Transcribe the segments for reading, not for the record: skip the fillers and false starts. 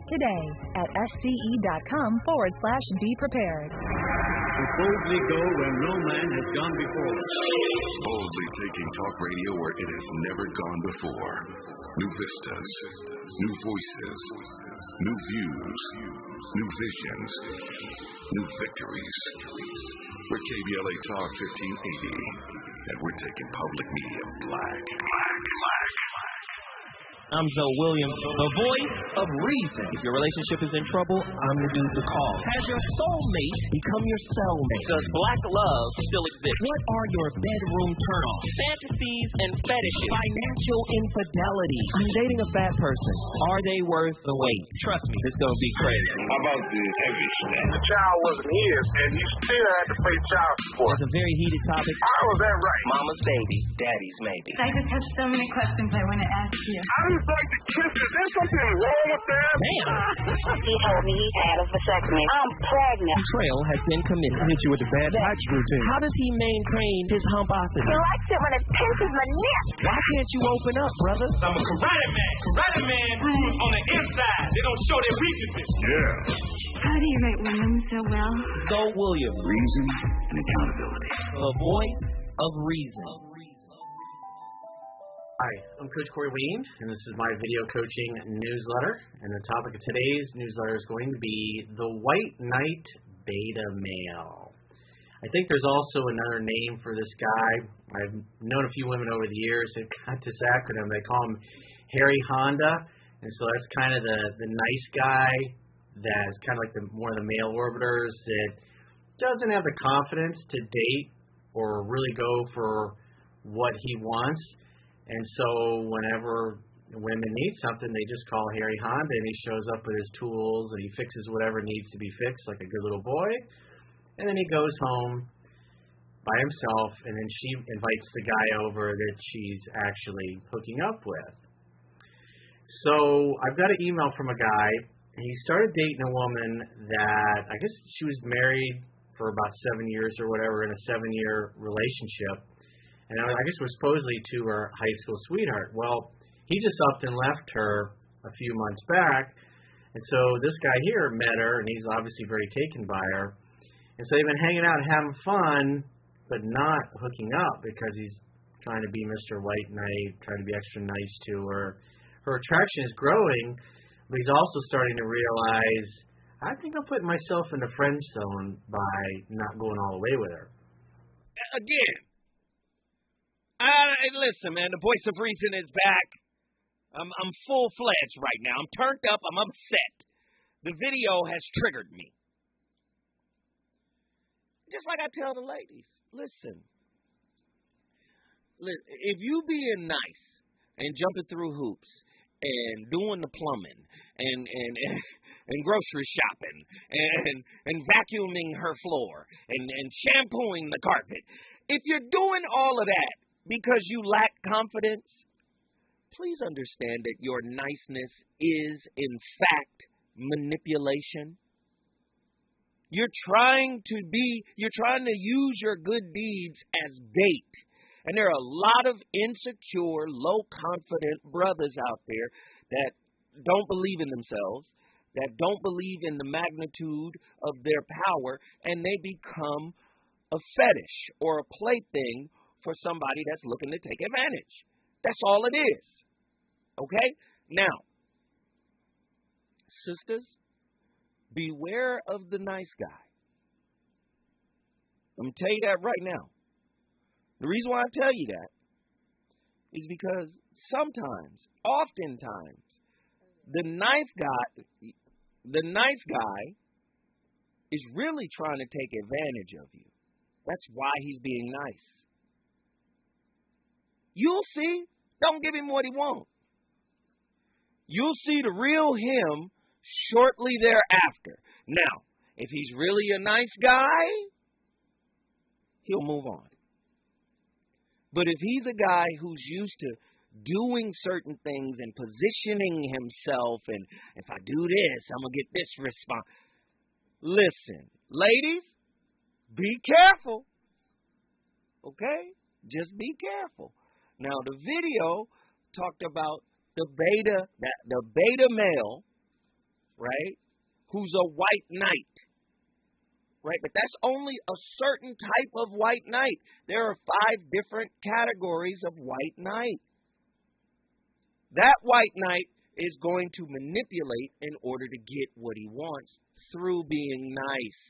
today at sce.com/beprepared. We boldly go where no man has gone before. Boldly taking talk radio where it has never gone before. New vistas, new voices, new views, new visions, new victories. We're KBLA Talk 1580, and we're taking public media black. I'm Joe Williams, the voice of reason. If your relationship is in trouble, I'm the dude to call. Has your soulmate become your cellmate? Does black love still exist? What are your bedroom turn-offs? Fantasies and fetishes. Financial infidelity. I'm dating a fat person. Are they worth the wait? Trust me, this is going to be crazy. How about the heavy stuff? The child wasn't his, and you still had to pay child support. It's a very heated topic. How was that right? Mama's baby, daddy's maybe. I just have so many questions I want to ask you. I just like to kiss. Is there something wrong with that? Damn. He told me he had a vasectomy. I'm pregnant. Betrayal has been committed. Hit you with the bad touch routine. How does he maintain his humposity? He likes it when it pinches my neck. Why can't you open up, brother? I'm a karate man. Karate man rules on the inside. They don't show their weaknesses. Yeah. How do you write women so well? Joe Williams. Reason and accountability. The voice of reason. Hi, I'm Coach Corey Weems, and this is my video coaching newsletter. And the topic of today's newsletter is going to be the white knight beta male. I think there's also another name for this guy. I've known a few women over the years that got this acronym. They call him Harry Honda, and so that's kind of the nice guy that's kind of like one of the male orbiters that doesn't have the confidence to date or really go for what he wants. And so whenever women need something, they just call Harry Honda, and he shows up with his tools, and he fixes whatever needs to be fixed like a good little boy. And then he goes home by himself, and then she invites the guy over that she's actually hooking up with. So I've got an email from a guy, and he started dating a woman that I guess she was married for about 7 years or whatever, in a 7-year relationship. And I guess it was supposedly to her high school sweetheart. Well, he just upped and left her a few months back. And so this guy here met her, and he's obviously very taken by her. And so they've been hanging out and having fun, but not hooking up because he's trying to be Mr. White Knight, trying to be extra nice to her. Her attraction is growing, but he's also starting to realize, I think I'm putting myself in the friend zone by not going all the way with her. Again. Listen, man, the voice of reason is back. I'm full-fledged right now. I'm turned up. I'm upset. The video has triggered me. Just like I tell the ladies, listen, if you being nice and jumping through hoops and doing the plumbing and grocery shopping and vacuuming her floor and shampooing the carpet, if you're doing all of that because you lack confidence, please understand that your niceness is, in fact, manipulation. You're trying to use your good deeds as bait. And there are a lot of insecure, low-confident brothers out there that don't believe in themselves, that don't believe in the magnitude of their power, and they become a fetish or a plaything for somebody that's looking to take advantage. That's all it is. Okay? Now, sisters, beware of the nice guy. I'm going to tell you that right now. The reason why I tell you that is because oftentimes, the nice guy is really trying to take advantage of you. That's why he's being nice. You'll see. Don't give him what he wants. You'll see the real him shortly thereafter. Now, if he's really a nice guy, he'll move on. But if he's a guy who's used to doing certain things and positioning himself, and if I do this, I'm going to get this response. Listen, ladies, be careful. Okay? Just be careful. Now, the video talked about the beta male right, who's a white knight, right? But that's only a certain type of white knight. There are 5 different categories of white knight. That white knight is going to manipulate in order to get what he wants through being nice,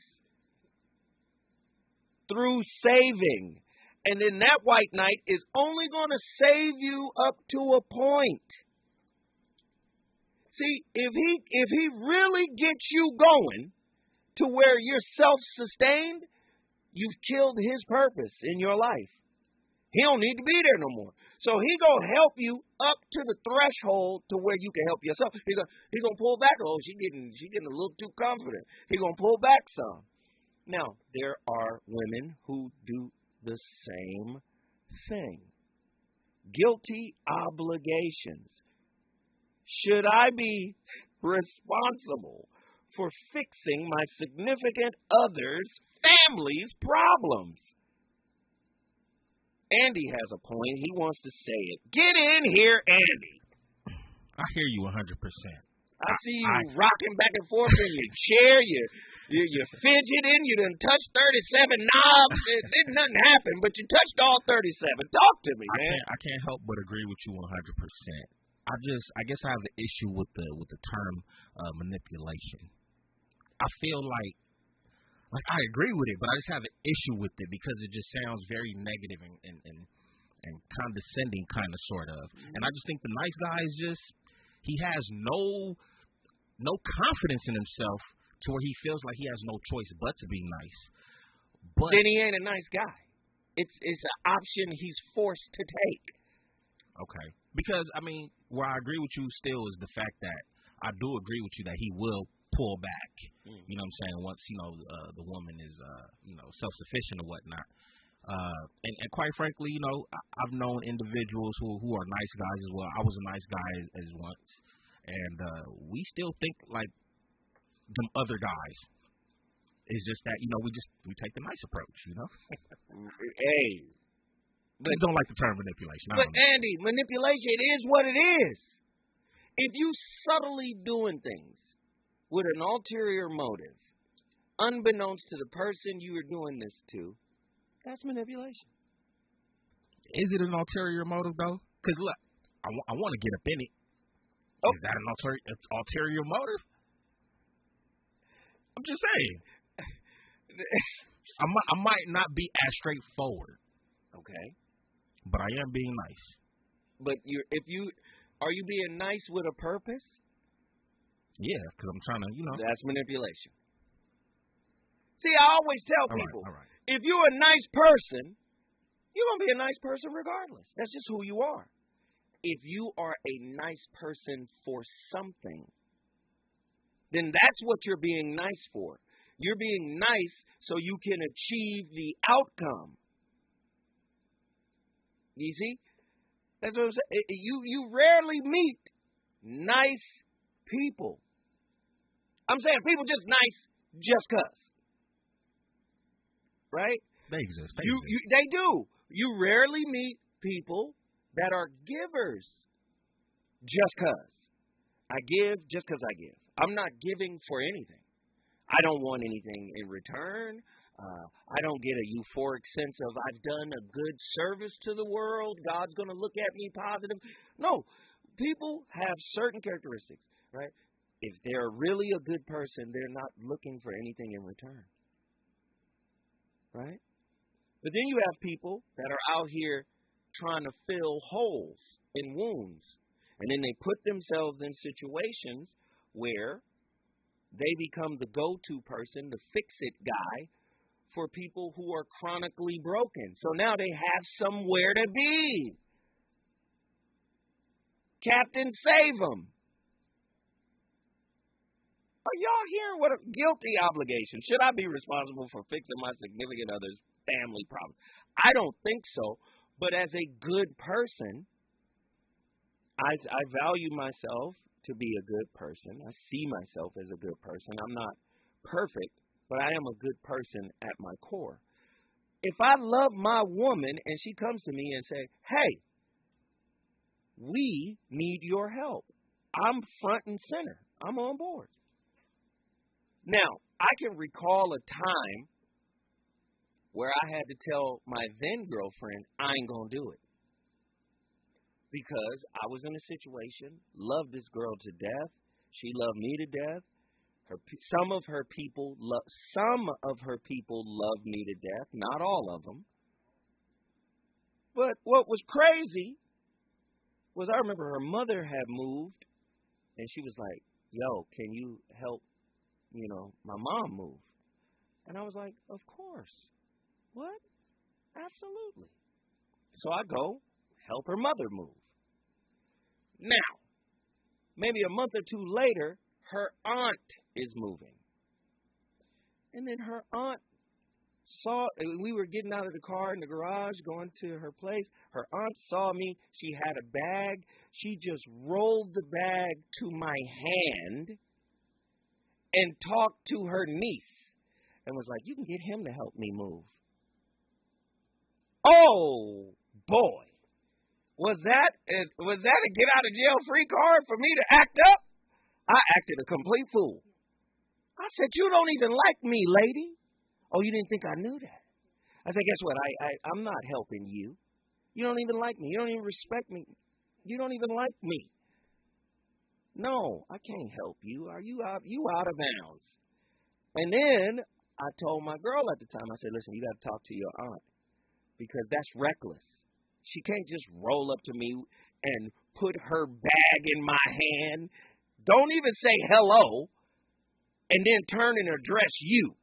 through saving. And then that white knight is only going to save you up to a point. See, if he really gets you going to where you're self-sustained, you've killed his purpose in your life. He don't need to be there no more. So he gonna help you up to the threshold to where you can help yourself. He gonna pull back. Oh, she getting a little too confident. He gonna pull back some. Now, there are women who do the same thing. Guilty obligations. Should I be responsible for fixing my significant other's family's problems? Andy has a point. He wants to say it. Get in here, Andy. I hear you 100%. I see you rocking back and forth in your chair. You're fidgeting. You done touched 37 knobs. Didn't nothing happen, but you touched all 37. Talk to me, man. I can't help but agree with you 100%. I guess I have an issue with the term manipulation. I feel like I agree with it, but I just have an issue with it because it just sounds very negative and condescending, kind of, sort of. And I just think the nice guy is just, he has no confidence in himself to where he feels like he has no choice but to be nice. But then he ain't a nice guy. It's an option he's forced to take. Okay. Because, I mean, where I agree with you still is the fact that I do agree with you that he will pull back. You know what I'm saying? Once, the woman is, self-sufficient or whatnot. And quite frankly, I've known individuals who are nice guys as well. I was a nice guy as once. And we still think like them other guys. It's just that, we take the nice approach, Hey. But don't like the term manipulation. But, Andy, manipulation is what it is. If you subtly doing things with an ulterior motive, unbeknownst to the person you are doing this to, that's manipulation. Is it an ulterior motive, though? Because, look, I want to get up in it. Oh. Is that an ulterior motive? I'm just saying. I might not be as straightforward. Okay. But I am being nice. But are you being nice with a purpose? Yeah, because I'm trying to, That's manipulation. See, I always tell people, all right. If you're a nice person, you're going to be a nice person regardless. That's just who you are. If you are a nice person for something, then that's what you're being nice for. You're being nice so you can achieve the outcome. You see? That's what I'm saying. You rarely meet nice people. I'm saying people just nice just 'cause. Right? They exist. They do. You rarely meet people that are givers just 'cause. I give just 'cause I give. I'm not giving for anything. I don't want anything in return. I don't get a euphoric sense of I've done a good service to the world. God's going to look at me positive. No. People have certain characteristics, right? If they're really a good person, they're not looking for anything in return. Right? But then you have people that are out here trying to fill holes and wounds. And then they put themselves in situations where they become the go-to person, the fix-it guy for people who are chronically broken. So now they have somewhere to be. Captain, save them. Are y'all hearing what a guilty obligation? Should I be responsible for fixing my significant other's family problems? I don't think so. But as a good person, I value myself to be a good person. I see myself as a good person. I'm not perfect, but I am a good person at my core. If I love my woman and she comes to me and say, hey, we need your help, I'm front and center. I'm on board. Now, I can recall a time where I had to tell my then girlfriend, I ain't going to do it. Because I was in a situation, loved this girl to death. She loved me to death. Some of her people loved me to death, not all of them. But what was crazy was I remember her mother had moved, and she was like, yo, can you help, my mom move? And I was like, of course. What? Absolutely. So I go help her mother move. Now, maybe a month or two later, her aunt is moving. And then her aunt we were getting out of the car in the garage, going to her place. Her aunt saw me. She had a bag. She just rolled the bag to my hand and talked to her niece and was like, you can get him to help me move. Oh, boy. Was that a get out of jail free card for me to act up? I acted a complete fool. I said, you don't even like me, lady. Oh, you didn't think I knew that? I said, guess what? I'm not helping you. You don't even like me. You don't even respect me. You don't even like me. No, I can't help you. Are you out of bounds? And then I told my girl at the time, I said, listen, you got to talk to your aunt because that's reckless. She can't just roll up to me and put her bag in my hand. Don't even say hello and then turn and address you.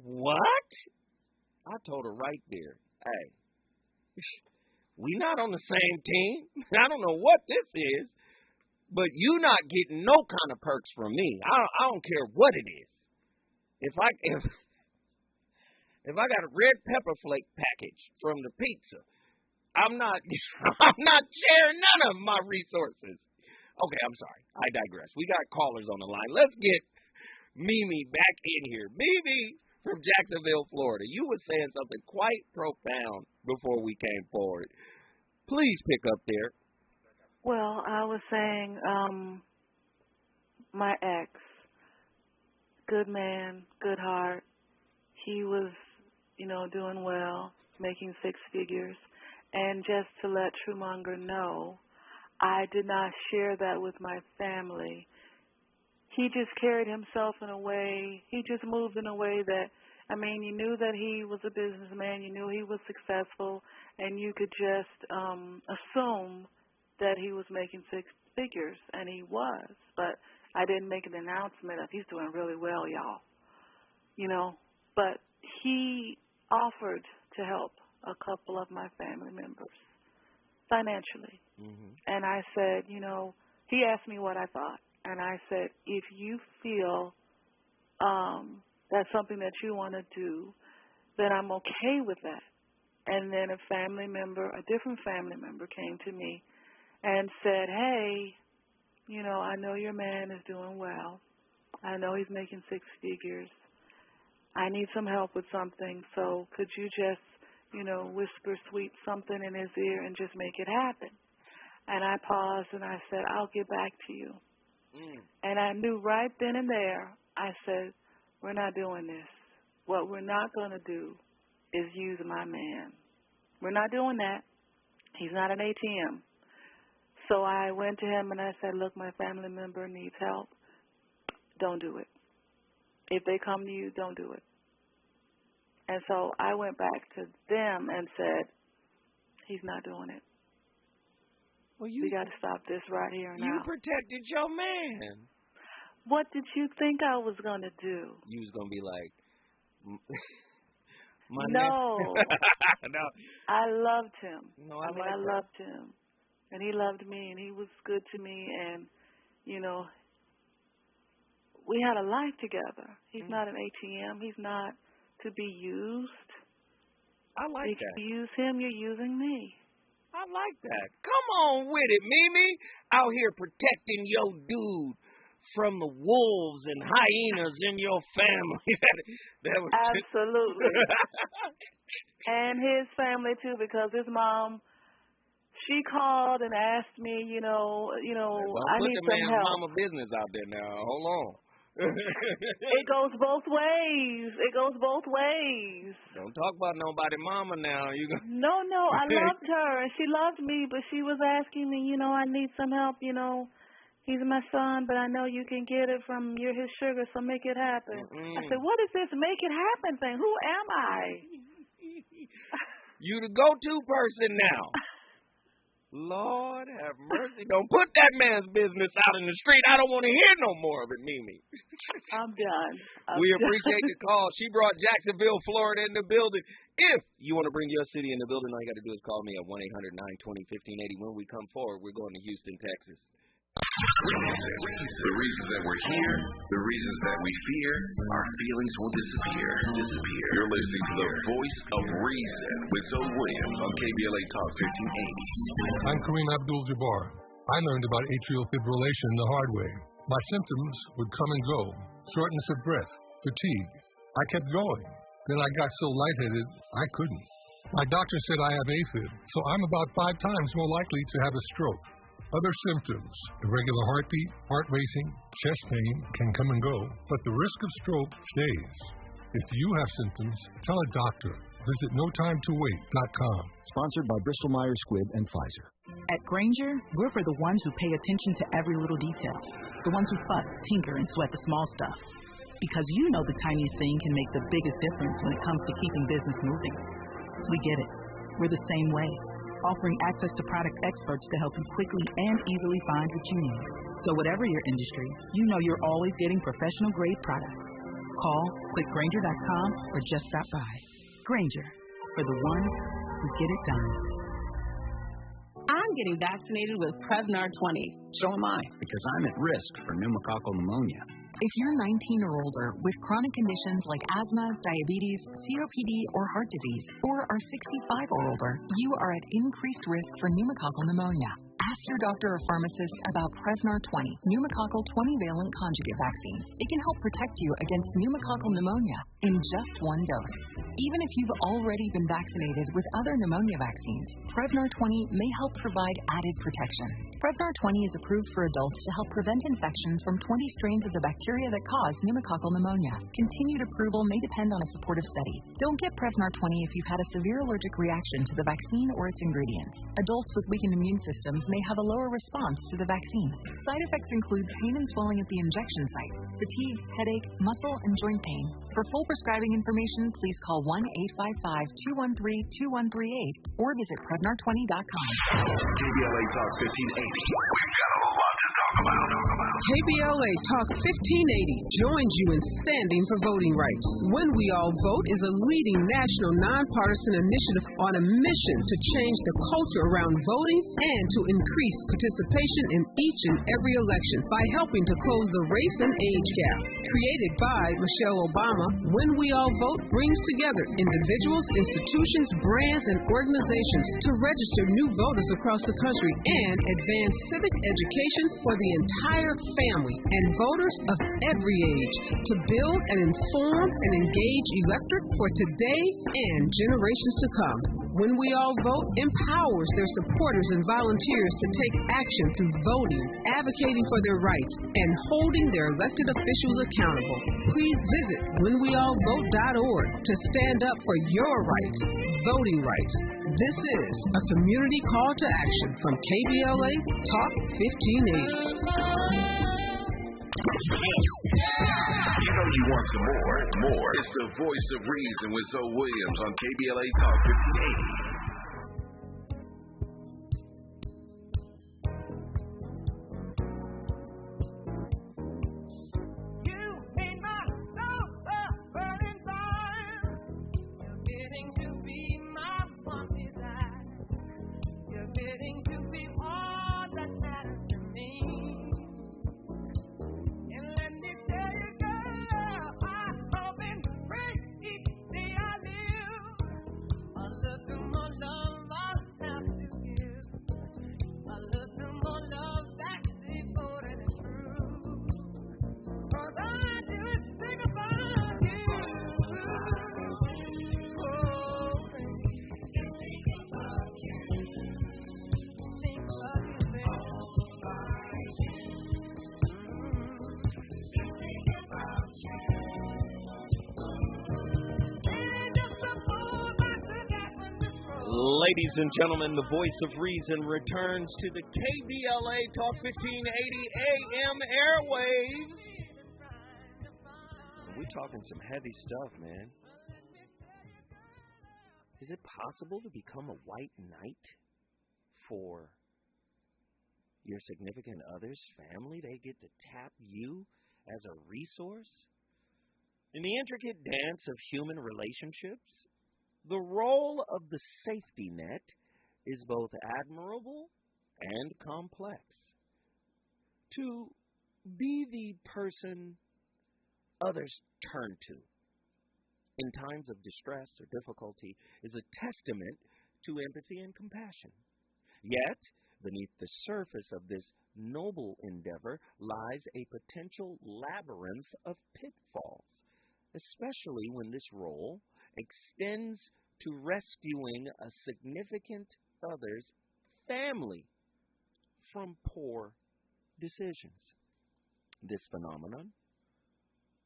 What? I told her right there, hey, we not on the same team. I don't know what this is, but you not getting no kind of perks from me. I don't care what it is. If I got a red pepper flake package from the pizza, I'm not sharing none of my resources. Okay, I'm sorry. I digress. We got callers on the line. Let's get Mimi back in here. Mimi from Jacksonville, Florida. You were saying something quite profound before we came forward. Please pick up there. Well, I was saying my ex, good man, good heart. He was, doing well, making six figures. And just to let Trumonger know, I did not share that with my family. He just carried himself in a way, he just moved in a way that, you knew that he was a businessman, you knew he was successful, and you could just assume that he was making six figures, and he was. But I didn't make an announcement of he's doing really well, y'all. But he offered to help a couple of my family members financially. Mm-hmm. And I said, he asked me what I thought. And I said, if you feel that's something that you want to do, then I'm okay with that. And then a different family member came to me and said, hey, I know your man is doing well. I know he's making six figures. I need some help with something, so could you just, whisper sweet something in his ear and just make it happen? And I paused and I said, I'll get back to you. And I knew right then and there, I said, we're not doing this. What we're not going to do is use my man. We're not doing that. He's not an ATM. So I went to him and I said, look, my family member needs help. Don't do it. If they come to you, don't do it. And so I went back to them and said, he's not doing it. Well, we got to stop this right here and now. You protected your man. What did you think I was going to do? You was going to be like, no. No. I loved him. No, I loved him. And he loved me, and he was good to me, and, we had a life together. He's not an ATM. He's not to be used. I like that. If you use him, you're using me. I like that. Come on with it, Mimi. Out here protecting your dude from the wolves and hyenas in your family. that was absolutely. And his family, too, because his mom, she called and asked me, don't I put need the some man's help. mama business out there now. Hold on. It goes both ways. It goes both ways. Don't talk about nobody mama now. No, I loved her, and she loved me, but she was asking me, I need some help, He's my son, but I know you can get it from his sugar, so make it happen. I said, what is this make it happen thing? Who am I? You the go-to person now. Lord have mercy. Don't put that man's business out in the street. I don't want to hear no more of it, Mimi. I'm done. We appreciate the call. She brought Jacksonville, Florida in the building. If you want to bring your city in the building, all you got to do is call me at 1-800-920-1580. When we come forward, we're going to Houston, Texas. The reasons that we're here, the reasons that we fear, our feelings will disappear. You're listening to the voice of reason with Zoe Williams on KBLA Talk 1580. I'm Kareem Abdul-Jabbar. I learned about atrial fibrillation the hard way. My symptoms would come and go: shortness of breath, fatigue. I kept going. Then I got so lightheaded, I couldn't. My doctor said I have AFib, so I'm about 5 times more likely to have a stroke. Other symptoms: irregular heartbeat, heart racing, chest pain can come and go, but the risk of stroke stays. If you have symptoms, tell a doctor. Visit NoTimeToWait.com. Sponsored by Bristol-Myers Squibb and Pfizer. At Granger, we're for the ones who pay attention to every little detail. The ones who fuss, tinker, and sweat the small stuff. Because the tiniest thing can make the biggest difference when it comes to keeping business moving. We get it. We're the same way, offering access to product experts to help you quickly and easily find what you need. So whatever your industry, you're always getting professional-grade products. Call, click Granger.com, or just stop by. Granger, for the ones who get it done. I'm getting vaccinated with Prevnar 20. So am I, because I'm at risk for pneumococcal pneumonia. If you're 19 or older with chronic conditions like asthma, diabetes, COPD, or heart disease, or are 65 or older, you are at increased risk for pneumococcal pneumonia. Ask your doctor or pharmacist about Prevnar 20, pneumococcal 20-valent conjugate vaccine. It can help protect you against pneumococcal pneumonia in just 1 dose. Even if you've already been vaccinated with other pneumonia vaccines, Prevnar 20 may help provide added protection. Prevnar 20 is approved for adults to help prevent infections from 20 strains of the bacteria that cause pneumococcal pneumonia. Continued approval may depend on a supportive study. Don't get Prevnar 20 if you've had a severe allergic reaction to the vaccine or its ingredients. Adults with weakened immune systems may have a lower response to the vaccine. Side effects include pain and swelling at the injection site, fatigue, headache, muscle, and joint pain. For full prescribing information, please call 1-855-213-2138 or visit Prevnar20.com. KBLA Talk 1580. We've got a lot to talk about. KBLA Talk 1580 joins you in standing for voting rights. When We All Vote is a leading national nonpartisan initiative on a mission to change the culture around voting and to increase participation in each and every election by helping to close the race and age gap. Created by Michelle Obama, When We All Vote brings together individuals, institutions, brands, and organizations to register new voters across the country and advance civic education for the entire family and voters of every age to build and inform and engage electorate for today and generations to come. When We All Vote empowers their supporters and volunteers to take action through voting, advocating for their rights, and holding their elected officials accountable. Please visit whenweallvote.org to stand up for your rights, voting rights. This is a community call to action from KBLA Talk 1580. You know you want some more. It's the voice of reason with Zoe Williams on KBLA Talk 1580. Look Ladies and gentlemen, the voice of reason returns to the KBLA Talk 1580 AM airwaves. We're talking some heavy stuff, man. Is it possible to become a white knight for your significant other's family? They get to tap you as a resource? In the intricate dance of human relationships, the role of the safety net is both admirable and complex. To be the person others turn to in times of distress or difficulty is a testament to empathy and compassion. Yet, beneath the surface of this noble endeavor lies a potential labyrinth of pitfalls, especially when this role extends to rescuing a significant other's family from poor decisions. This phenomenon,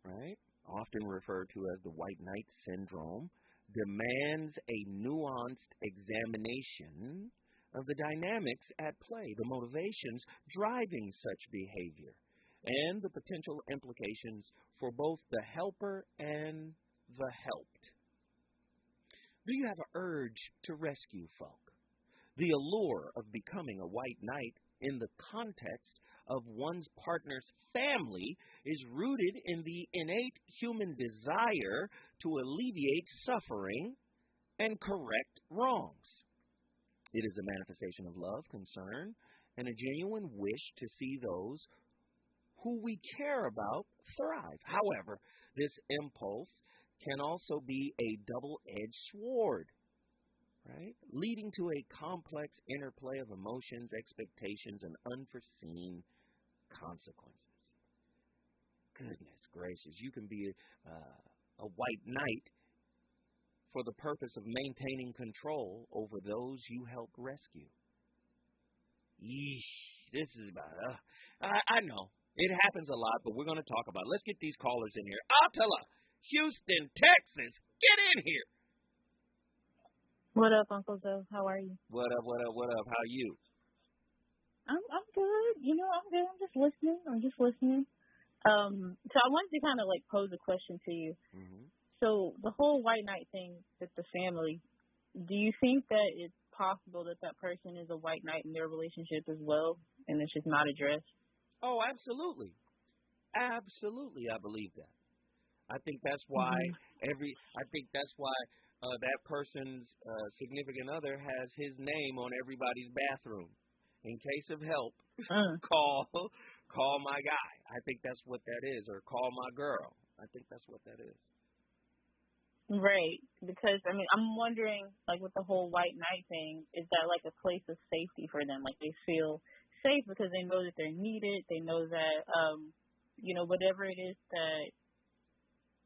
right, often referred to as the white knight syndrome, demands a nuanced examination of the dynamics at play, the motivations driving such behavior, and the potential implications for both the helper and the helped. Do you have an urge to rescue folk? The allure of becoming a white knight in the context of one's partner's family is rooted in the innate human desire to alleviate suffering and correct wrongs. It is a manifestation of love, concern, and a genuine wish to see those who we care about thrive. However, this impulse can also be a double-edged sword, right? Leading to a complex interplay of emotions, expectations, and unforeseen consequences. Goodness gracious, you can be a white knight for the purpose of maintaining control over those you help rescue. Yeesh, this is about, I know, it happens a lot, but we're going to talk about it. Let's get these callers in here. Attila, Houston, Texas, get in here. What up, Uncle Joe? How are you? What up? How are you? I'm good. I'm good. I'm just listening. So I wanted to kind of like pose a question to you. Mm-hmm. So the whole white knight thing with the family, do you think that it's possible that that person is a white knight in their relationship as well, and it's just not addressed? Oh, absolutely. Absolutely, I believe that. I think that's why that person's significant other has his name on everybody's bathroom. In case of help, call my guy. I think that's what that is, or call my girl. I think that's what that is. Right, because I'm wondering, like with the whole white knight thing, is that like a place of safety for them? Like they feel safe because they know that they're needed. They know that whatever it is that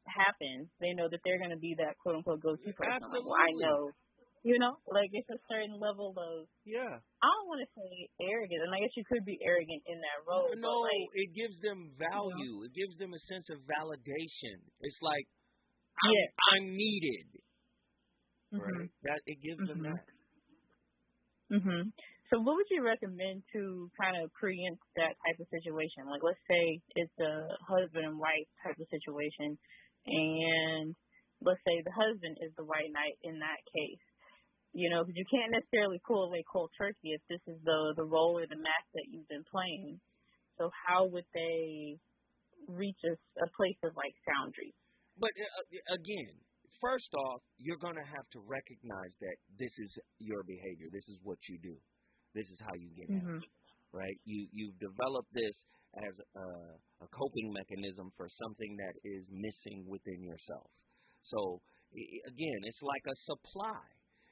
happens, they know that they're going to be that quote unquote go-to person. Absolutely. Like, well, I know, like it's a certain level of, I don't want to say arrogant, and I guess you could be arrogant in that role. No, but like, it gives them value. It gives them a sense of validation. It's like, I'm needed. Right? That it gives them that. Mhm. So what would you recommend to kind of preempt that type of situation? Like, let's say it's a husband and wife type of situation, and let's say the husband is the white knight in that case. Because you can't necessarily pull away cold turkey if this is the role or the match that you've been playing. So how would they reach a place of, like, boundary? But, again, first off, you're going to have to recognize that this is your behavior. This is what you do. This is how you get out, right? You've developed this as a coping mechanism for something that is missing within yourself. So, again, it's like a supply.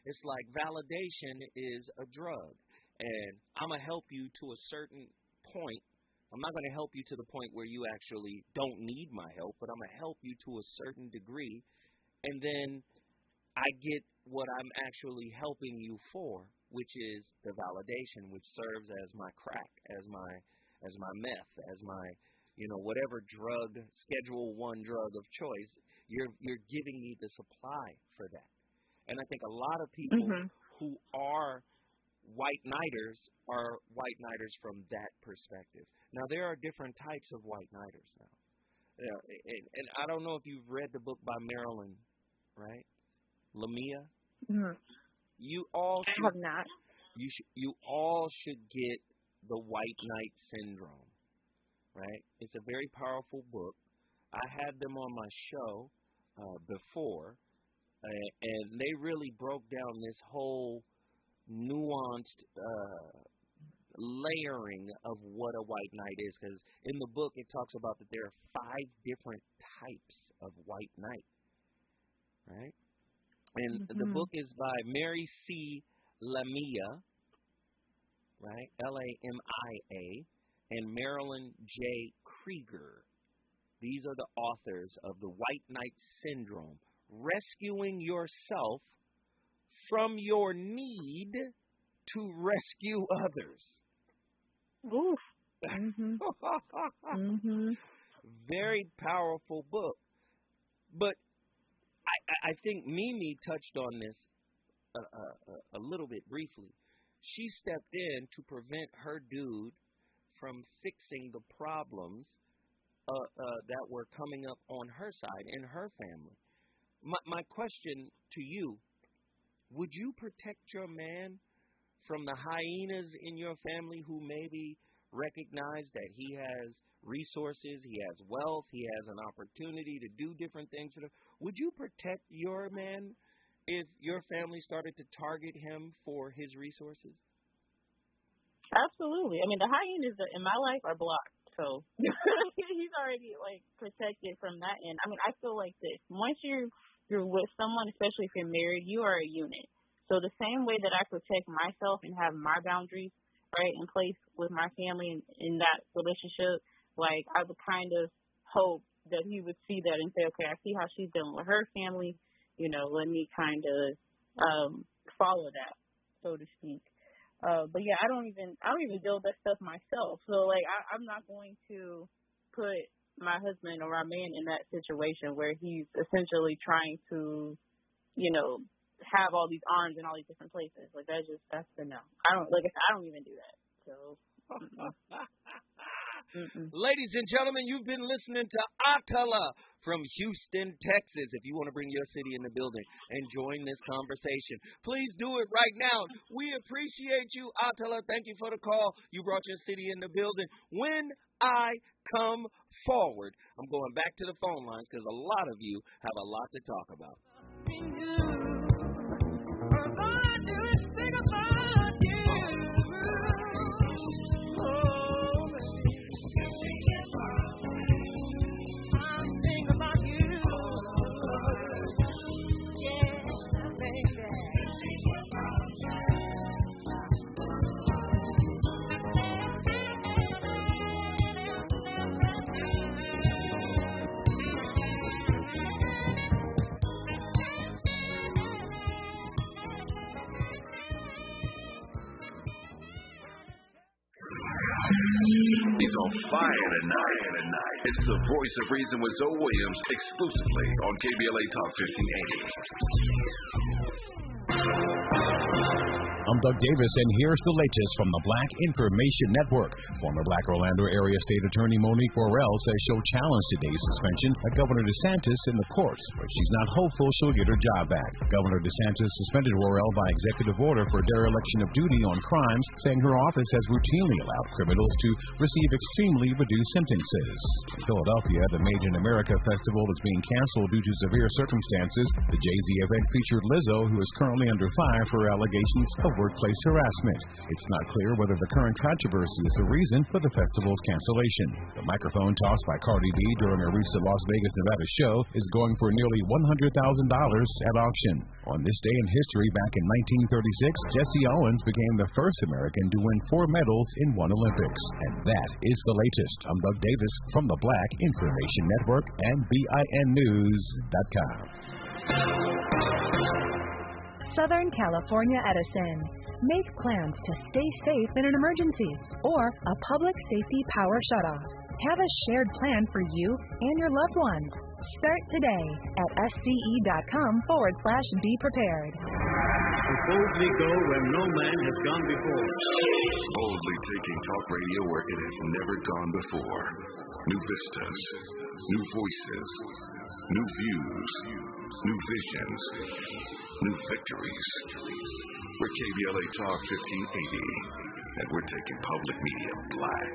It's like validation is a drug. And I'm going to help you to a certain point. I'm not going to help you to the point where you actually don't need my help, but I'm going to help you to a certain degree. And then I get what I'm actually helping you for, which is the validation, which serves as my crack, as my meth, as my, whatever drug, Schedule 1 drug of choice. You're giving me the supply for that. And I think a lot of people who are white knighters are white knighters from that perspective. Now, there are different types of white knighters now. And I don't know if you've read the book by Marilyn, right? Lamia? Mm-hmm. You all I have not. You all should get The White Knight Syndrome, right? It's a very powerful book. I had them on my show before, and they really broke down this whole nuanced layering of what a white knight is, because in the book it talks about that there are 5 different types of white knight, right? And the book is by Mary C. Lamia, right? Lamia, and Marilyn J. Krieger. These are the authors of The White Knight Syndrome, rescuing yourself from your need to rescue others. Oof. Very powerful book. But I think Mimi touched on this a little bit briefly. She stepped in to prevent her dude from fixing the problems that were coming up on her side in her family. My question to you, would you protect your man from the hyenas in your family who maybe recognize that he has resources, he has wealth, he has an opportunity to do different things? Would you protect your man if your family started to target him for his resources? Absolutely. I mean, the hyenas in my life are blocked, so he's already protected from that end. I mean, I feel like this: once you're with someone, especially if you're married, you are a unit. So the same way that I protect myself and have my boundaries right in place with my family in that relationship, I would kind of hope that he would see that and say, okay, I see how she's dealing with her family. Let me kind of follow that, so to speak. But yeah, I don't even deal with that stuff myself. So I'm not going to put my husband or my man in that situation where he's essentially trying to, have all these arms in all these different places. That's the no. I don't even do that. So. Ladies and gentlemen, you've been listening to Atala from Houston, Texas. If you want to bring your city in the building and join this conversation, please do it right now. We appreciate you, Atala. Thank you for the call. You brought your city in the building. When I come forward, I'm going back to the phone lines because a lot of you have a lot to talk about. He's on fire tonight. It's the voice of reason with Zoe Williams, exclusively on KBLA Talk 1580. I'm Doug Davis, and here's the latest from the Black Information Network. Former Black Orlando Area State Attorney Monique Worrell says she'll challenge today's suspension of Governor DeSantis in the courts, but she's not hopeful she'll get her job back. Governor DeSantis suspended Worrell by executive order for dereliction of duty on crimes, saying her office has routinely allowed criminals to receive extremely reduced sentences. In Philadelphia, the Made in America Festival is being canceled due to severe circumstances. The Jay-Z event featured Lizzo, who is currently under fire for allegations of workplace harassment. It's not clear whether the current controversy is the reason for the festival's cancellation. The microphone tossed by Cardi B during a recent Las Vegas, Nevada show is going for nearly $100,000 at auction. On this day in history, back in 1936, Jesse Owens became the first American to win 4 medals in one Olympics. And that is the latest. I'm Doug Davis from the Black Information Network and BINnews.com. Southern California Edison. Make plans to stay safe in an emergency or a public safety power shutoff. Have a shared plan for you and your loved ones. Start today at sce.com/be prepared. boldly go where no man has gone before. Boldly taking talk radio where it has never gone before. New vistas, new voices, new views, new visions, new victories. We're KBLA Talk 1580, and we're taking public media black.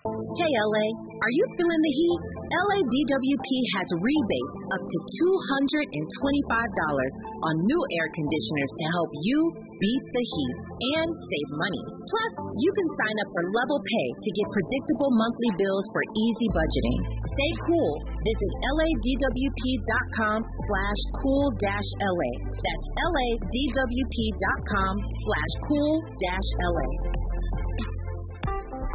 Hey LA, are you feeling the heat? LA DWP has rebates up to $225 on new air conditioners to help you beat the heat and save money. Plus, you can sign up for level pay to get predictable monthly bills for easy budgeting. Stay cool. Visit ladwp.com/cool-LA. That's ladwp.com/cool-LA.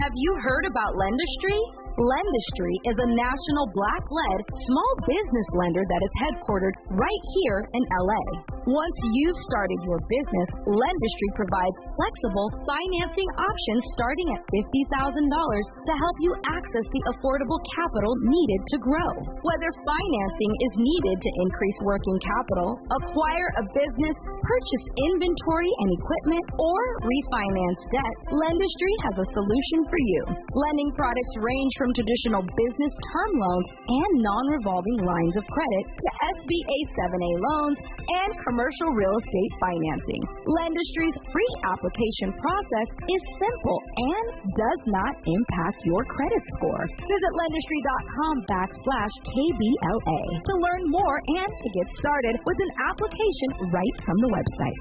Have you heard about Lendistry? Lendistry is a national black-led small business lender that is headquartered right here in LA. Once you've started your business, Lendistry provides flexible financing options starting at $50,000 to help you access the affordable capital needed to grow. Whether financing is needed to increase working capital, acquire a business, purchase inventory and equipment, or refinance debt, Lendistry has a solution for you. Lending products range from traditional business term loans and non-revolving lines of credit to SBA 7A loans and commercial real estate financing. Lendistry's free application process is simple and does not impact your credit score. Visit lendistry.com/KBLA to learn more and to get started with an application right from the website.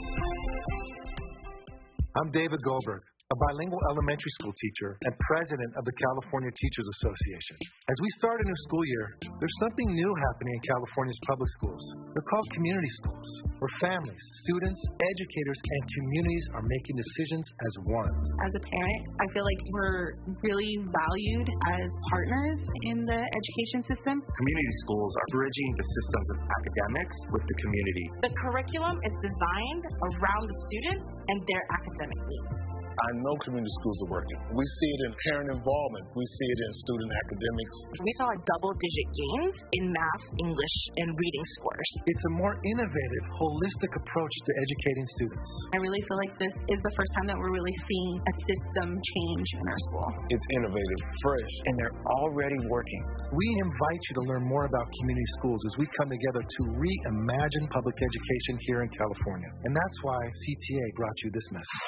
I'm David Goldberg, a bilingual elementary school teacher and president of the California Teachers Association. As we start a new school year, there's something new happening in California's public schools. They're called community schools, where families, students, educators, and communities are making decisions as one. As a parent, I feel like we're really valued as partners in the education system. Community schools are bridging the systems of academics with the community. The curriculum is designed around the students and their academic needs. I know community schools are working. We see it in parent involvement. We see it in student academics. We saw double-digit gains in math, English, and reading scores. It's a more innovative, holistic approach to educating students. I really feel like this is the first time that we're really seeing a system change in our school. It's innovative, fresh, and they're already working. We invite you to learn more about community schools as we come together to reimagine public education here in California. And that's why CTA brought you this message.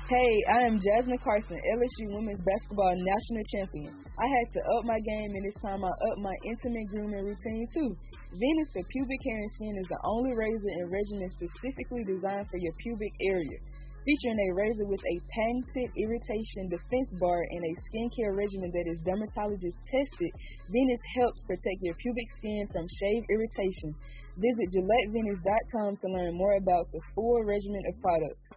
Hey, I am Jasmine Carson, LSU Women's Basketball National Champion. I had to up my game, and this time I upped my intimate grooming routine too. Venus for Pubic Hair and Skin is the only razor and regimen specifically designed for your pubic area. Featuring a razor with a patented irritation defense bar and a skincare regimen that is dermatologist tested, Venus helps protect your pubic skin from shave irritation. Visit GilletteVenus.com to learn more about the full regimen of products.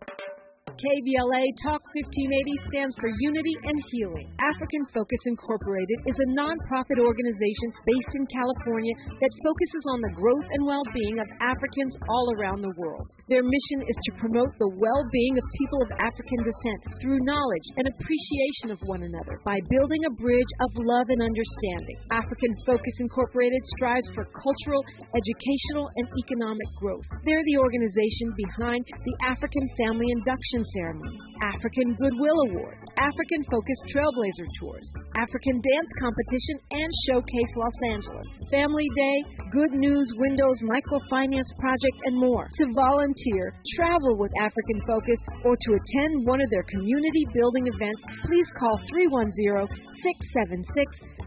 KBLA Talk 1580 stands for Unity and Healing. African Focus Incorporated is a nonprofit organization based in California that focuses on the growth and well-being of Africans all around the world. Their mission is to promote the well-being of people of African descent through knowledge and appreciation of one another by building a bridge of love and understanding. African Focus Incorporated strives for cultural, educational, and economic growth. They're the organization behind the African Family Induction Ceremony, African Goodwill Awards, African Focus Trailblazer Tours, African Dance Competition, and Showcase Los Angeles, Family Day, Good News Windows Microfinance Project, and more. To volunteer, travel with African Focus, or to attend one of their community building events, please call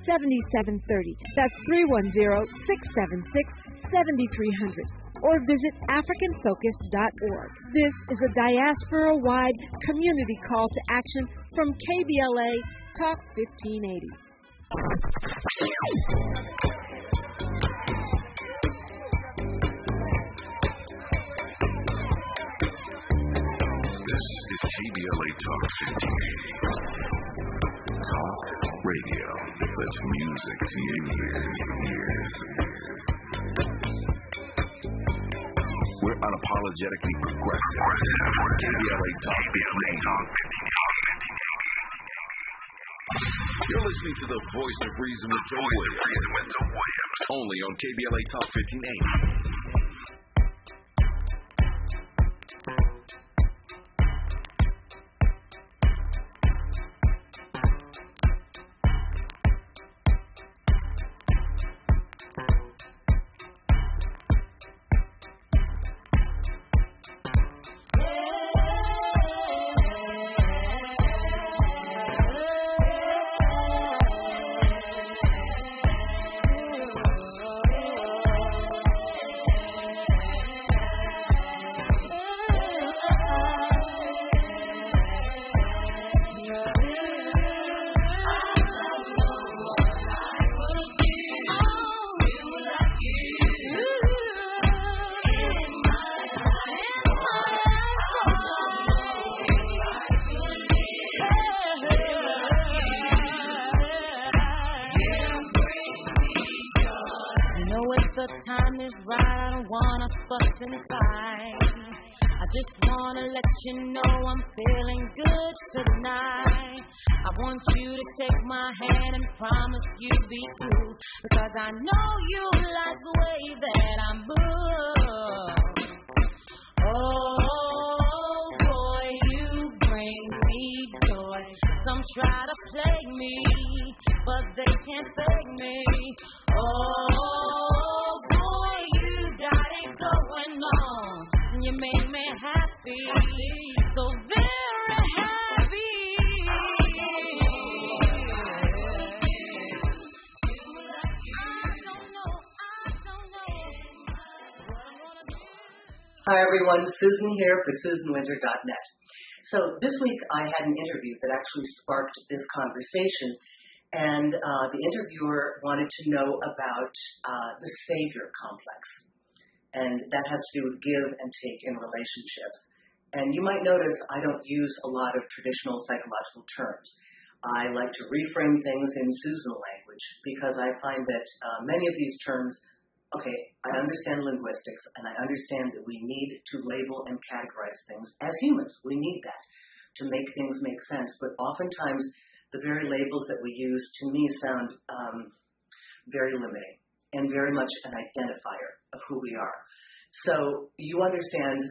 310-676-7730. That's 310-676-7300. Or visit AfricanFocus.org. This is a diaspora-wide community call to action from KBLA Talk 1580. This is KBLA Talk 1580. Talk radio that's music to your ears. We're unapologetically progressive. KBLA Talk 1580. You're listening to the voice of reason with Joe Williams. Only on KBLA Talk 1580. the time is right, I don't wanna fuss and fight. I just wanna let you know I'm feeling good tonight. I want you to take my hand and promise you'll be true, because I know you like the way that I move. Oh boy, you bring me joy. Some try to plague me, but they can't fake me. Oh boy, you got it going on. You make me happy, so very happy. Hi everyone, Susan here for SusanWinter.net. So this week I had an interview that actually sparked this conversation, and the interviewer wanted to know about the savior complex, and that has to do with give and take in relationships. And you might notice I don't use a lot of traditional psychological terms. I like to reframe things in Susan language because I find that many of these terms, okay, I understand linguistics, and I understand that we need to label and categorize things as humans. We need that to make things make sense. But oftentimes, the very labels that we use, to me, sound very limiting and very much an identifier of who we are. So you understand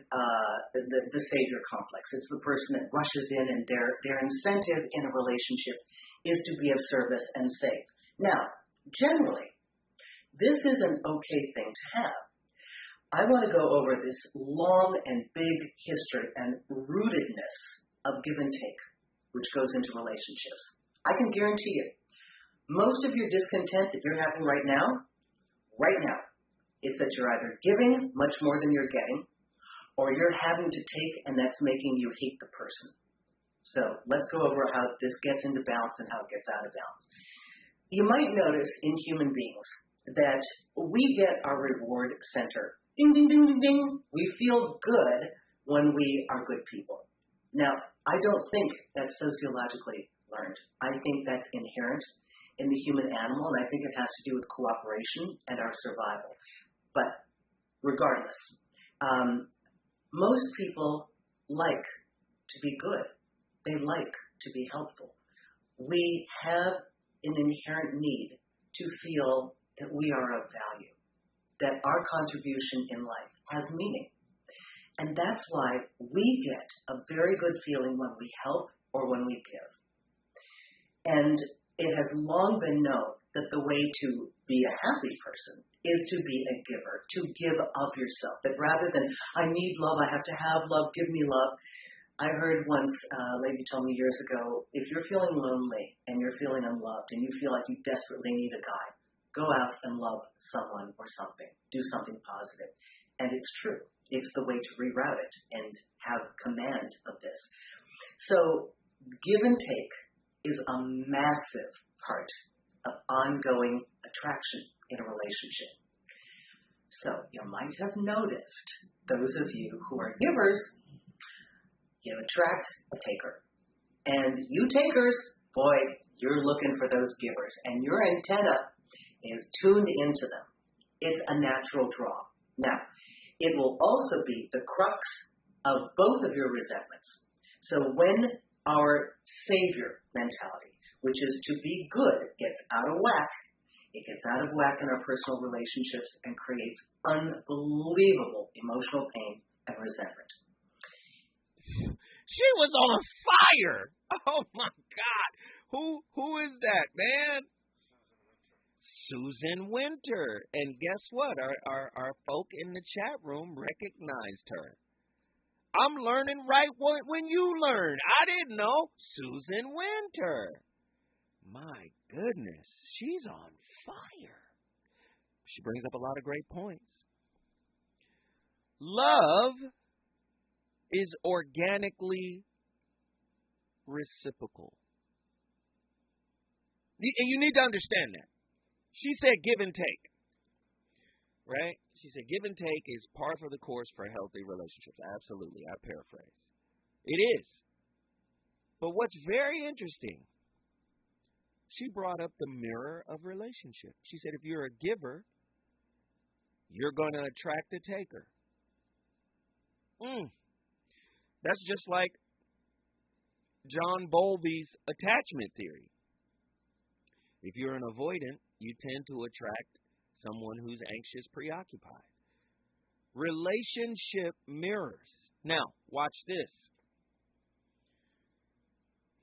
the savior complex. It's the person that rushes in, and their incentive in a relationship is to be of service and safe. Now, generally, this is an okay thing to have. I want to go over this long and big history and rootedness of give and take, which goes into relationships. I can guarantee you, most of your discontent that you're having right now, is that you're either giving much more than you're getting, or you're having to take, and that's making you hate the person. So let's go over how this gets into balance and how it gets out of balance. You might notice in human beings that we get our reward center. Ding, ding, ding, ding, ding. We feel good when we are good people. Now, I don't think that's sociologically learned. I think that's inherent in the human animal, and I think it has to do with cooperation and our survival. But regardless, most people like to be good. They like to be helpful. We have an inherent need to feel that we are of value, that our contribution in life has meaning. And that's why we get a very good feeling when we help or when we give. And it has long been known that the way to be a happy person is to be a giver, to give of yourself. That rather than, I need love, I have to have love, give me love. I heard once a lady tell me years ago, if you're feeling lonely and you're feeling unloved and you feel like you desperately need a guy, go out and love someone or something. Do something positive. And it's true. It's the way to reroute it and have command of this. So give and take is a massive part of ongoing attraction in a relationship. So you might have noticed, those of you who are givers, you attract a taker. And you takers, boy, you're looking for those givers. And your antenna is tuned into them. It's a natural draw. Now, it will also be the crux of both of your resentments. So when our savior mentality, which is to be good, gets out of whack, It gets out of whack in our personal relationships and creates unbelievable emotional pain and resentment. She was on fire. Oh, my God. Who is that, man? Susan Winter. And guess what? Our folk in the chat room recognized her. I'm learning right when you learn. I didn't know. Susan Winter. My goodness, she's on fire. She brings up a lot of great points. Love is organically reciprocal. You need to understand that. She said give and take, right? She said give and take is par for the course for healthy relationships. Absolutely, I paraphrase. It is. But what's very interesting, she brought up the mirror of relationship. She said if you're a giver, you're going to attract a taker. That's just like John Bowlby's attachment theory. If you're an avoidant, you tend to attract someone who's anxious, preoccupied. Relationship mirrors. Now, watch this.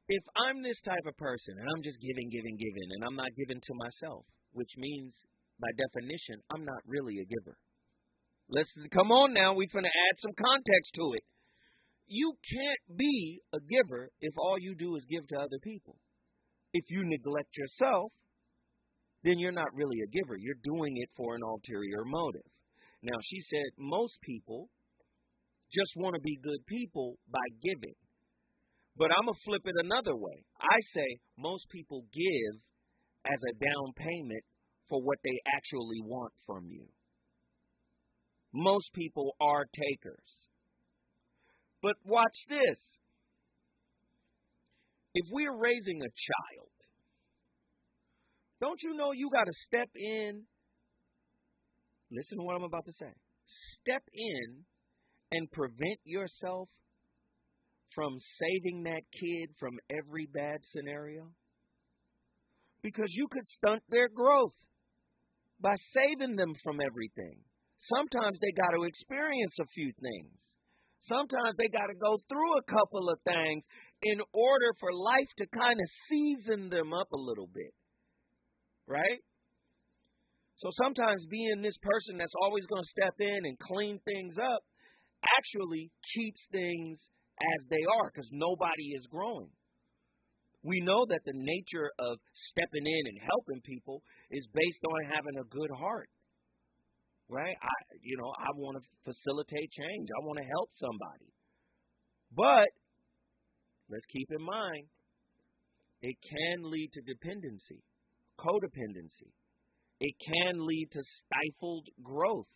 If I'm this type of person and I'm just giving, and I'm not giving to myself, which means, by definition, I'm not really a giver. Come on now, we're going to add some context to it. You can't be a giver if all you do is give to other people. If you neglect yourself, then you're not really a giver. You're doing it for an ulterior motive. Now, she said most people just want to be good people by giving. But I'm going to flip it another way. I say most people give as a down payment for what they actually want from you. Most people are takers. But watch this. If we're raising a child, don't you know you got to step in? Listen to what I'm about to say. Step in and prevent yourself from saving that kid from every bad scenario. Because you could stunt their growth by saving them from everything. Sometimes they got to experience a few things. Sometimes they got to go through a couple of things in order for life to kind of season them up a little bit. Right? So sometimes being this person that's always going to step in and clean things up actually keeps things as they are because nobody is growing. We know that the nature of stepping in and helping people is based on having a good heart. Right? I want to facilitate change. I want to help somebody. But let's keep in mind, it can lead to dependency, codependency. It can lead to stifled growth.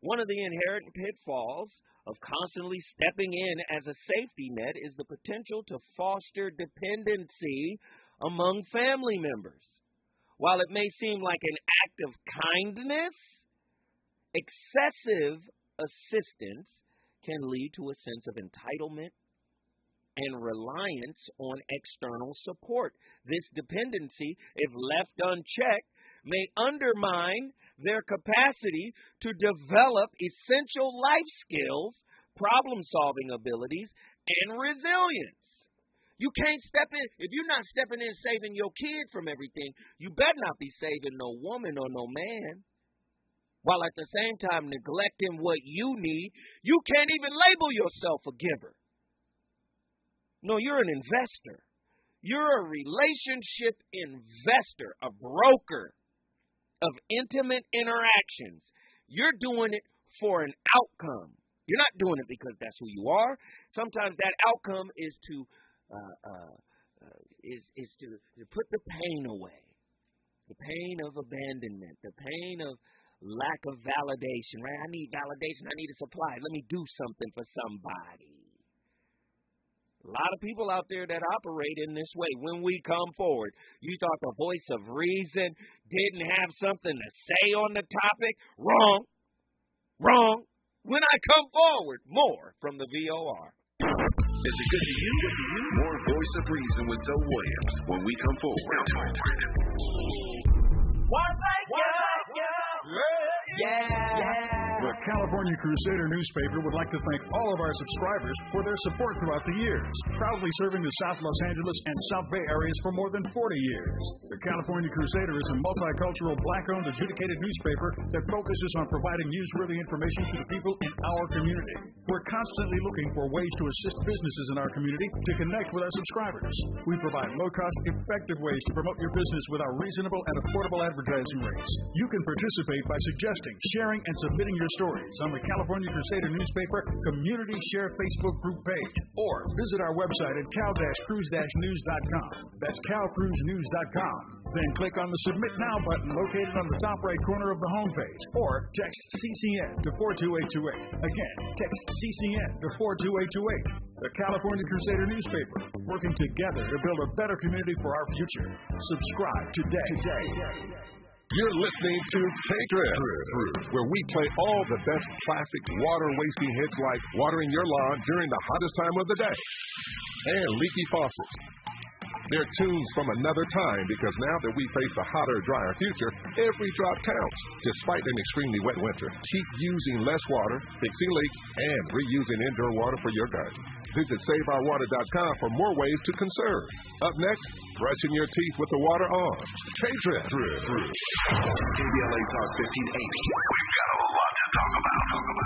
One of the inherent pitfalls of constantly stepping in as a safety net is the potential to foster dependency among family members. While it may seem like an act of kindness, excessive assistance can lead to a sense of entitlement and reliance on external support. This dependency, if left unchecked, may undermine their capacity to develop essential life skills, problem-solving abilities, and resilience. You can't step in. If you're not stepping in saving your kid from everything, you better not be saving no woman or no man. While at the same time neglecting what you need, you can't even label yourself a giver. No, you're an investor. You're a relationship investor, a broker of intimate interactions. You're doing it for an outcome. You're not doing it because that's who you are. Sometimes that outcome is to put the pain away, the pain of abandonment, the pain of lack of validation, right? I need validation. I need a supply. Let me do something for somebody. A lot of people out there that operate in this way. When we come forward, you thought the voice of reason didn't have something to say on the topic? Wrong. Wrong. When I come forward, more from the VOR. Is it good to you? More Voice of Reason with Zoe Williams when we come forward. The California Crusader newspaper would like to thank all of our subscribers for their support throughout the years, proudly serving the South Los Angeles and South Bay areas for more than 40 years. The California Crusader is a multicultural, black-owned, adjudicated newspaper that focuses on providing newsworthy information to the people in our community. We're constantly looking for ways to assist businesses in our community to connect with our subscribers. We provide low-cost, effective ways to promote your business with our reasonable and affordable advertising rates. You can participate by suggesting, sharing, and submitting your stories on the California Crusader newspaper Community Share Facebook group page, or visit our website at cal-cruise-news.com. That's calcruisenews.com. Then click on the Submit Now button located on the top right corner of the homepage, or text CCN to 42828. Again, text CCN to 42828. The California Crusader newspaper, working together to build a better community for our future. Subscribe today. You're listening to K-Drift, where we play all the best classic water-wasting hits like watering your lawn during the hottest time of the day and leaky faucets. They're tunes from another time because now that we face a hotter, drier future, every drop counts. Despite an extremely wet winter, keep using less water, fixing leaks, and reusing indoor water for your garden. Visit SaveOurWater.com for more ways to conserve. Up next, brushing your teeth with the water on. K-Drift. KBLA Talk 1580. We've got a lot to talk about.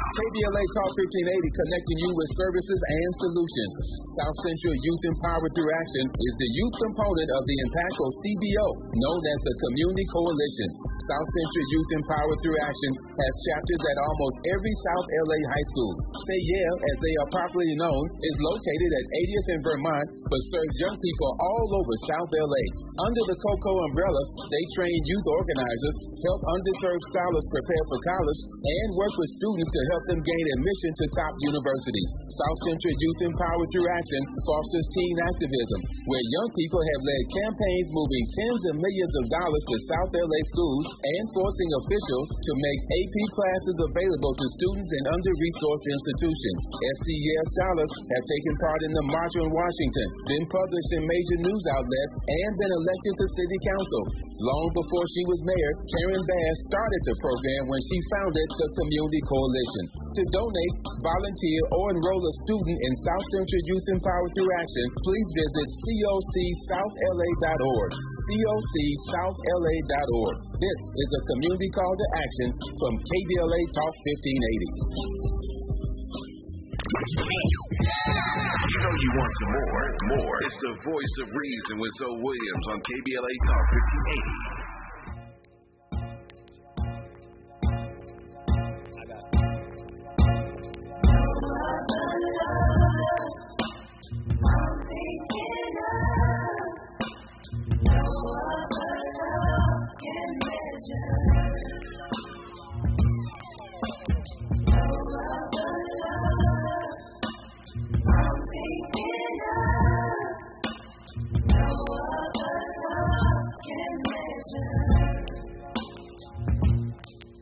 KBLA Talk 1580, connecting you with services and solutions. South Central Youth Empowered Through Action is the youth component of the impactful CBO, known as the Community Coalition. South Central Youth Empowered Through Action has chapters at almost every South LA high school. Say Yeah, as they are popularly known, is located at 80th and Vermont, but serves young people all over South LA. Under the COCO umbrella, they train youth organizers, help underserved scholars prepare for college, and work with students to help them gain admission to top universities. South Central Youth Empowered Through Action fosters teen activism, where young people have led campaigns moving tens of millions of dollars to South LA schools and forcing officials to make AP classes available to students in under-resourced institutions. SCES scholars have taken part in the March on Washington, been published in major news outlets, and been elected to city council. Long before she was mayor, Karen Bass started the program when she founded the Community Coalition. To donate, volunteer, or enroll a student in South Central Youth Empowered Through Action, please visit cocsouthla.org. cocsouthla.org. This is a community call to action from KBLA Talk 1580. You know you want some more. It's the voice of reason with Zoe Williams on KBLA Talk 1580.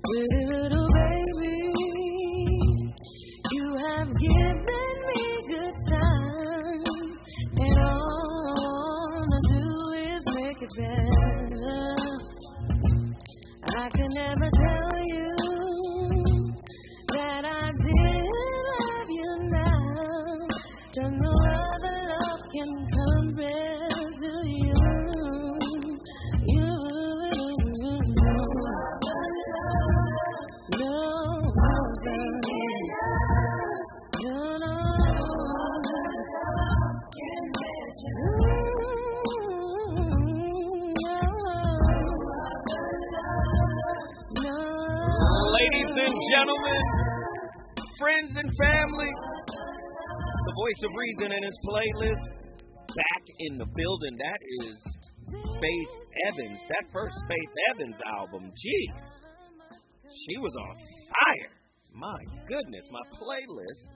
Little baby, you have given me good time, and all I wanna do is make it better. I can never tell you that I did love you now, that no other love can compare to you. Ladies and gentlemen, friends and family, the voice of reason and his playlist back in the building. That is Faith Evans. That first Faith Evans album, geez, she was on fire. My goodness, my playlist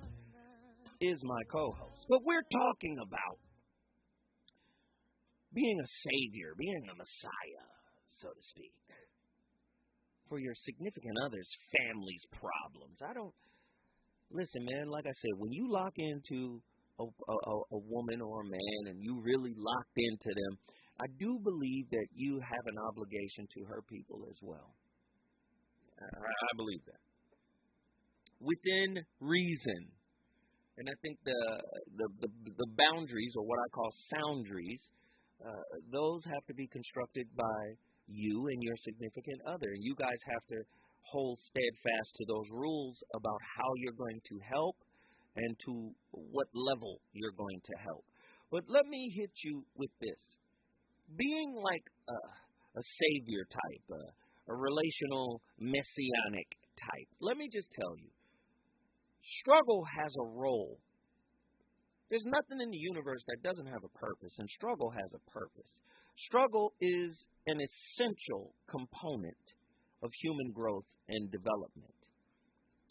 is my co-host. But we're talking about being a savior, being a messiah, so to speak, for your significant other's family's problems. Listen, man, like I said, when you lock into a woman or a man and you really locked into them, I do believe that you have an obligation to her people as well. I believe that. Within reason. And I think the boundaries, or what I call soundries, those have to be constructed by you and your significant other. And you guys have to hold steadfast to those rules about how you're going to help and to what level you're going to help. But let me hit you with this. Being like a savior type, a relational messianic type, let me just tell you, struggle has a role. There's nothing in the universe that doesn't have a purpose, and struggle has a purpose. Struggle is an essential component of human growth and development.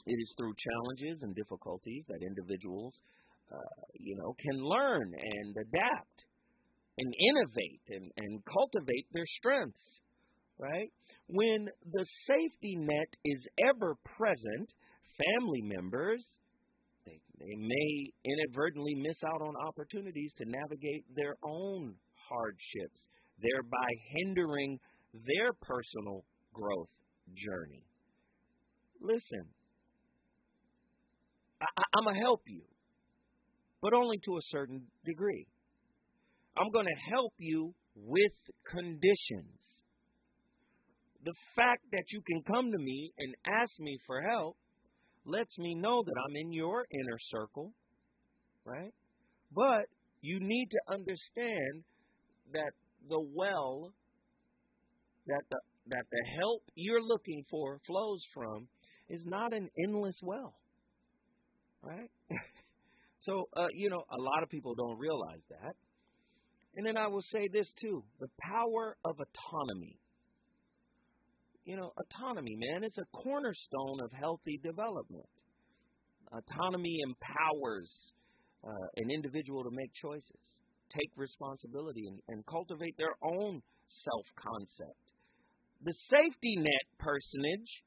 It is through challenges and difficulties that individuals, can learn and adapt and innovate and cultivate their strengths, right? When the safety net is ever present, family members, they may inadvertently miss out on opportunities to navigate their own hardships, thereby hindering their personal growth journey. Listen, I'm going to help you, but only to a certain degree. I'm going to help you with conditions. The fact that you can come to me and ask me for help lets me know that I'm in your inner circle, right? But you need to understand that the well that the help you're looking for flows from is not an endless well, right? So, a lot of people don't realize that. And then I will say this too, the power of autonomy. Autonomy, man, it's a cornerstone of healthy development. Autonomy empowers an individual to make choices, take responsibility, and cultivate their own self-concept. The safety net personage,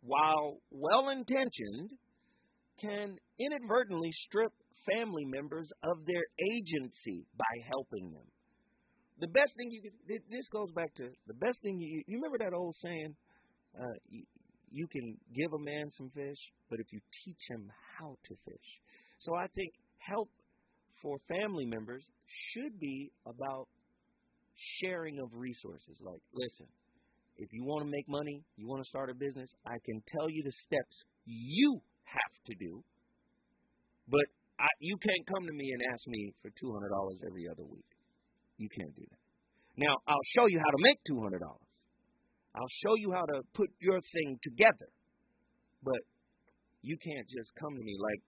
while well-intentioned, can inadvertently strip family members of their agency by helping them. The best thing this goes back to the best thing you remember that old saying, you can give a man some fish, but if you teach him how to fish. So I think help for family members should be about sharing of resources. Like, listen, if you want to make money, you want to start a business, I can tell you the steps you have to do, but you can't come to me and ask me for $200 every other week. You can't do that. Now, I'll show you how to make $200. I'll show you how to put your thing together. But you can't just come to me like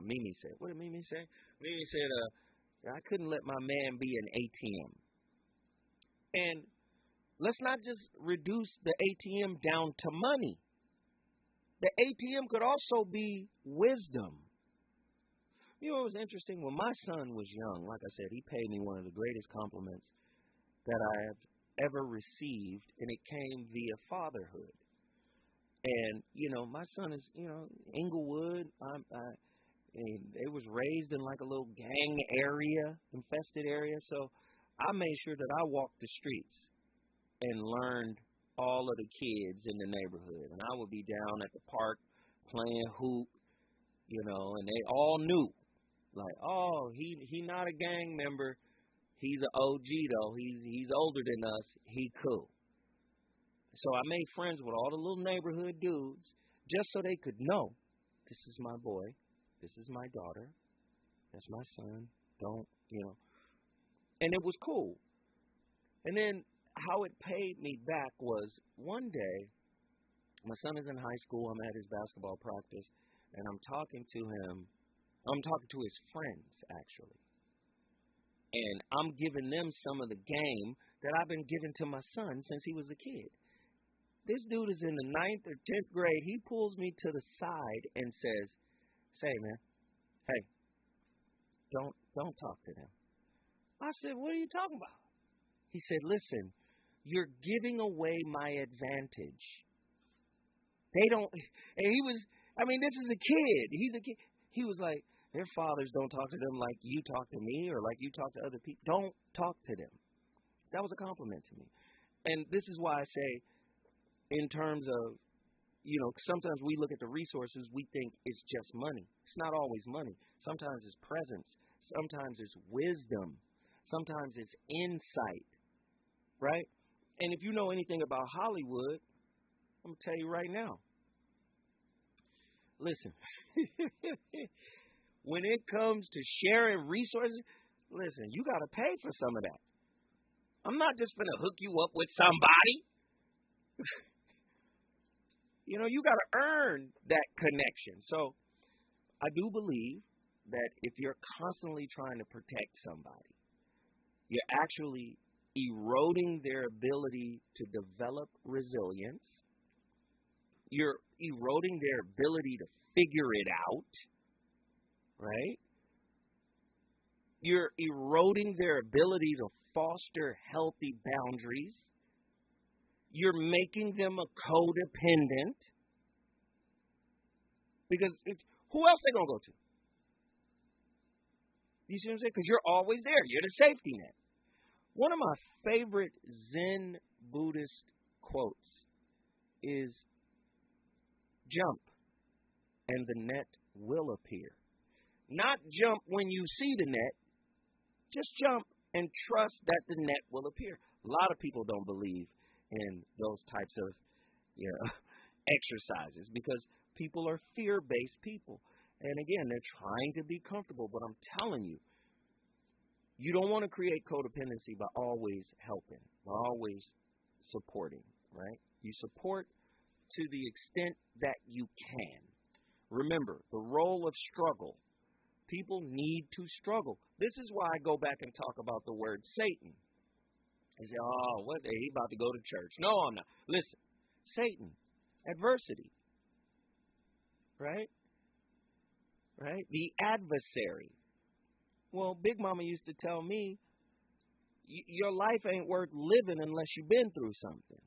Mimi said. What did Mimi say? Mimi said, I couldn't let my man be an ATM. And let's not just reduce the ATM down to money. The ATM could also be wisdom. You know what was interesting? When my son was young, like I said, he paid me one of the greatest compliments that I have ever received, and it came via fatherhood. And, my son is, Inglewood. It was raised in like a little gang area, infested area. So I made sure that I walked the streets and learned all of the kids in the neighborhood. And I would be down at the park playing hoop, and they all knew. Like, oh, he not a gang member. He's an OG though. He's older than us. He cool. So I made friends with all the little neighborhood dudes just so they could know, this is my boy, this is my daughter, that's my son. Don't. And it was cool. And then how it paid me back was one day, my son is in high school. I'm at his basketball practice, and I'm talking to him. I'm talking to his friends, actually. And I'm giving them some of the game that I've been giving to my son since he was a kid. This dude is in the 9th or 10th grade. He pulls me to the side and says, say, man, hey, don't talk to them. I said, what are you talking about? He said, listen, you're giving away my advantage. They don't, and he was, this is a kid. He's a kid. He was like, their fathers don't talk to them like you talk to me or like you talk to other people. Don't talk to them. That was a compliment to me. And this is why I say, in terms of, sometimes we look at the resources, we think it's just money. It's not always money. Sometimes it's presence. Sometimes it's wisdom. Sometimes it's insight, right? And if you know anything about Hollywood, I'm going to tell you right now. Listen, when it comes to sharing resources, listen, you got to pay for some of that. I'm not just going to hook you up with somebody. You got to earn that connection. So I do believe that if you're constantly trying to protect somebody, you're actually eroding their ability to develop resilience. You're eroding their ability to figure it out, right? You're eroding their ability to foster healthy boundaries. You're making them a codependent. Because who else they going to go to? You see what I'm saying? Because you're always there. You're the safety net. One of my favorite Zen Buddhist quotes is, jump and the net will appear. Not jump when you see the net. Just jump and trust that the net will appear. A lot of people don't believe in those types of exercises because people are fear-based people. And again, they're trying to be comfortable. But I'm telling you, you don't want to create codependency by always helping, by always supporting, right? You support to the extent that you can. Remember, the role of struggle. People need to struggle. This is why I go back and talk about the word Satan. They say, oh, what? He about to go to church. No, I'm not. Listen, Satan, adversity, right? Right? The adversary. Well, Big Mama used to tell me, your life ain't worth living unless you've been through something.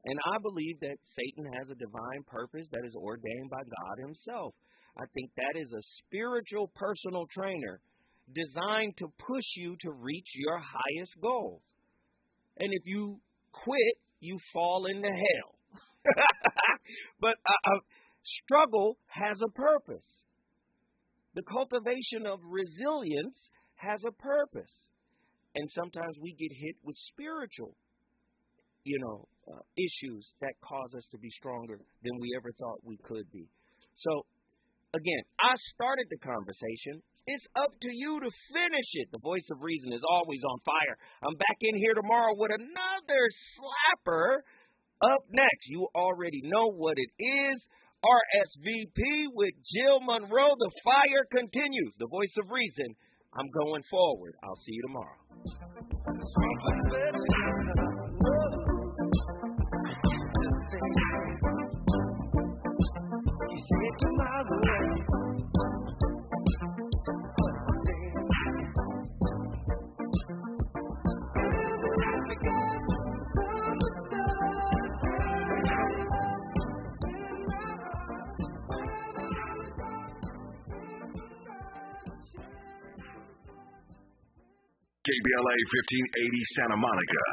And I believe that Satan has a divine purpose that is ordained by God himself. I think that is a spiritual personal trainer designed to push you to reach your highest goals. And if you quit, you fall into hell. But struggle has a purpose. The cultivation of resilience has a purpose. And sometimes we get hit with spiritual, issues that cause us to be stronger than we ever thought we could be. So, again, I started the conversation. It's up to you to finish it. The voice of reason is always on fire. I'm back in here tomorrow with another slapper. Up next, you already know what it is. RSVP with Jill Monroe. The fire continues. The voice of reason. I'm going forward. I'll see you tomorrow. KBLA 1580 Santa Monica.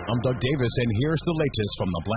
I'm Doug Davis, and here's the latest from the Black